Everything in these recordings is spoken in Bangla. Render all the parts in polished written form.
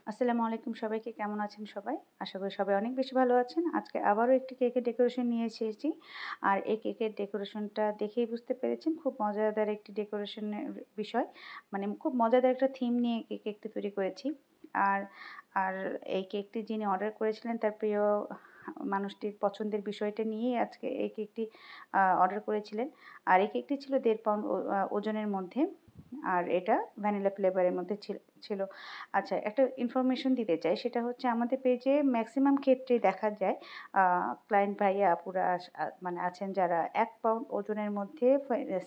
আসসালামু আলাইকুম সবাইকে, কেমন আছেন সবাই? আশা করি সবাই অনেক বেশি ভালো আছেন। আজকে আবারও একটি কেকের ডেকোরেশন নিয়ে এসেছি। আর এই কেকের ডেকোরেশনটা দেখেই বুঝতে পেরেছেন খুব মজাদার একটি ডেকোরেশনের বিষয়। মানে খুব মজাদার একটা থিম নিয়ে কেকটি তৈরি করেছি। আর আর এই কেকটি যিনি অর্ডার করেছিলেন তার প্রিয় মানুষটির পছন্দের বিষয়টা নিয়েই আজকে এই কেকটি অর্ডার করেছিলেন। আর এই কেকটি ছিল ১.৫ পাউন্ড ওজনের মধ্যে। আর এটা ভ্যানিলা ফ্লেভারের মধ্যে ছিল। আচ্ছা, একটা ইনফরমেশন দিতে চাই, সেটা হচ্ছে আমাদের পেজে ম্যাক্সিমাম ক্ষেত্রেই দেখা যায় ক্লায়েন্ট ভাইয়া আপুরা মানে আছেন যারা ১ পাউন্ড ওজনের মধ্যে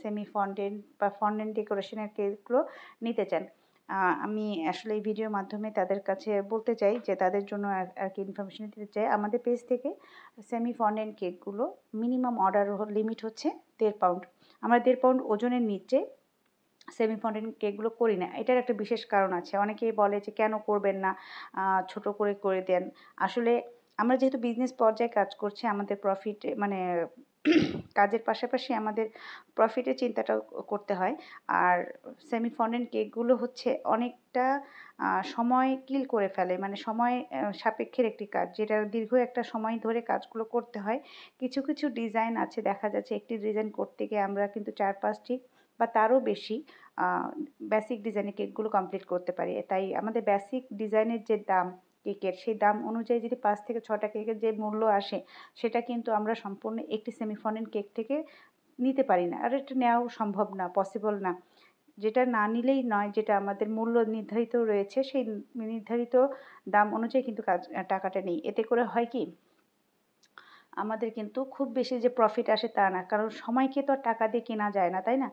সেমি ফন্ডেন্ট বা ফন্ডেন্ট ডেকোরেশনের কেকগুলো নিতে চান। আমি আসলে এই ভিডিওর মাধ্যমে তাদের কাছে বলতে চাই যে তাদের জন্য আরকি ইনফরমেশন দিতে চাই। আমাদের পেজ থেকে সেমি ফন্ডেন্ট কেকগুলো মিনিমাম অর্ডার লিমিট হচ্ছে ১.৫ পাউন্ড। আমরা ১.৫ পাউন্ড ওজনের নিচে সেমি ফন্ডেন্ট কেকগুলো করি না। এটার একটা বিশেষ কারণ আছে। অনেকেই বলে যে, "কেন করবেন না? ছোট করে দেন।" আসলে আমরা যেহেতু বিজনেস পর্যায়ে কাজ করছি, আমাদের প্রফিট মানে কাজের পাশাপাশি আমাদের প্রফিটের চিন্তাটাও করতে হয়। আর সেমি ফন্ডেন্ট কেকগুলো হচ্ছে অনেকটা সময় কিল করে ফেলে। মানে সময় সাপেক্ষের একটি কাজ। যেটা দীর্ঘ একটা সময় ধরে কাজগুলো করতে হয়। কিছু ডিজাইন আছে, দেখা যাচ্ছে একটি ডিজাইন করতে গিয়ে আমরা কিন্তু ৪-৫ টি বা তারও বেশি আ বেসিক ডিজাইনের কেকগুলো কমপ্লিট করতে পারি। তাই আমাদের বেসিক ডিজাইনের যে দাম কেকের, সেই দাম অনুযায়ী যদি ৫ থেকে ৬ টা কেকের যে মূল্য আসে, সেটা কিন্তু আমরা সম্পূর্ণ একটি সেমি ফন্ডেন্ট কেক থেকে নিতে পারি না। আর এটা নেওয়াও সম্ভব না, পসিবল না। যেটা না নিলেই নয়, যেটা আমাদের মূল্য নির্ধারিত রয়েছে, সেই নির্ধারিত দাম অনুযায়ী কিন্তু টাকাটা নেই। এতে করে হয় কি? আমাদের কিন্তু খুব বেশি যে প্রফিট আসে তা না। কারণ সময়কে তো আর টাকা দিয়ে কেনা যায় না, তাই না?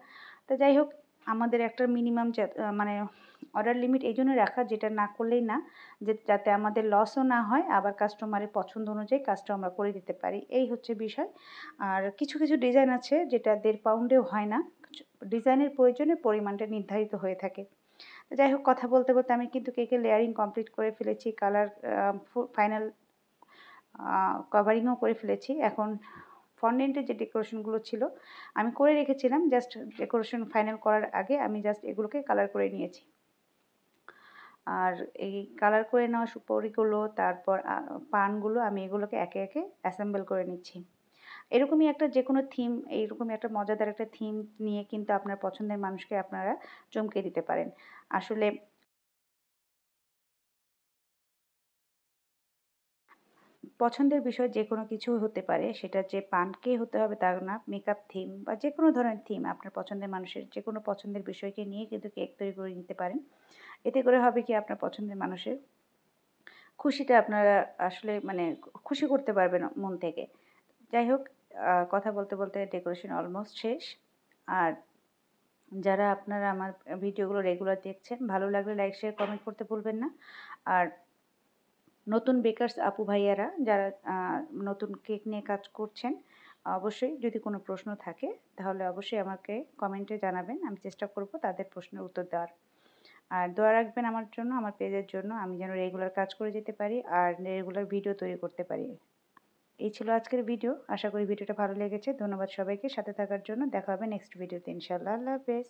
তো যাই হোক, আমাদের একটা মিনিমাম মানে অর্ডার লিমিট এইজন্য রাখা, যেটা না করলেই না, যাতে আমাদের লসও না হয়, আবার কাস্টমারের পছন্দ অনুযায়ী কাজটাও আমরা করে দিতে পারি। এই হচ্ছে বিষয়। আর কিছু ডিজাইন আছে যেটা ১.৫ পাউন্ডেও হয় না। ডিজাইনের প্রয়োজনে পরিমাণটা নির্ধারিত হয়ে থাকে। তো যাই হোক, কথা বলতে আমি কিন্তু কেকের লেয়ারিং কমপ্লিট করে ফেলেছি। কালার ফাইনাল কভারিংও করে ফেলেছি। এখন ফন্ডেন্টের যে ডেকোরেশনগুলো ছিল, আমি করে রেখেছিলাম। জাস্ট ডেকোরেশন ফাইনাল করার আগে আমি জাস্ট এগুলোকে কালার করে নিয়েছি। আর এই কালার করে নেওয়া সুপারিগুলো, তারপর পানগুলো, আমি এগুলোকে একে অ্যাসেম্বল করে নিচ্ছি। এরকমই একটা যেকোনো থিম, এইরকমই একটা মজাদার একটা থিম নিয়ে কিন্তু আপনার পছন্দের মানুষকে আপনারা চমকে দিতে পারেন। আসলে পছন্দের বিষয় যেকোনো কিছু হতে পারে। সেটা যে পানকেই হতে হবে তা না। মেকআপ থিম বা যেকোনো ধরনের থিম, আপনার পছন্দের মানুষের যেকোনো পছন্দের বিষয়কে নিয়ে কিন্তু কেক তৈরি করে নিতে পারেন। এতে করে হবে কি, আপনার পছন্দের মানুষের খুশিটা আপনারা আসলে মানে খুশি করতে পারবেন মন থেকে। যাই হোক, কথা বলতে ডেকোরেশন অলমোস্ট শেষ। আর যারা আপনারা আমার ভিডিওগুলো রেগুলার দেখছেন, ভালো লাগলে লাইক, শেয়ার, কমেন্ট করতে ভুলবেন না। আর নতুন বেকারস আপু ভাইয়ারা যারা নতুন কেক নিয়ে কাজ করছেন, অবশ্যই যদি কোনো প্রশ্ন থাকে তাহলে অবশ্যই আমাকে কমেন্টে জানাবেন। আমি চেষ্টা করব তাদের প্রশ্নের উত্তর দেওয়ার। আর দোয়া রাখবেন আমার জন্য, আমার পেজের জন্য। আমি যেন রেগুলার কাজ করে যেতে পারি আর রেগুলার ভিডিও তৈরি করতে পারি। এই ছিল আজকের ভিডিও। আশা করি ভিডিওটা ভালো লেগেছে। ধন্যবাদ সবাইকে সাথে থাকার জন্য। দেখা হবে নেক্সট ভিডিওতে ইনশাআল্লাহ। আল্লাহ হাফেজ।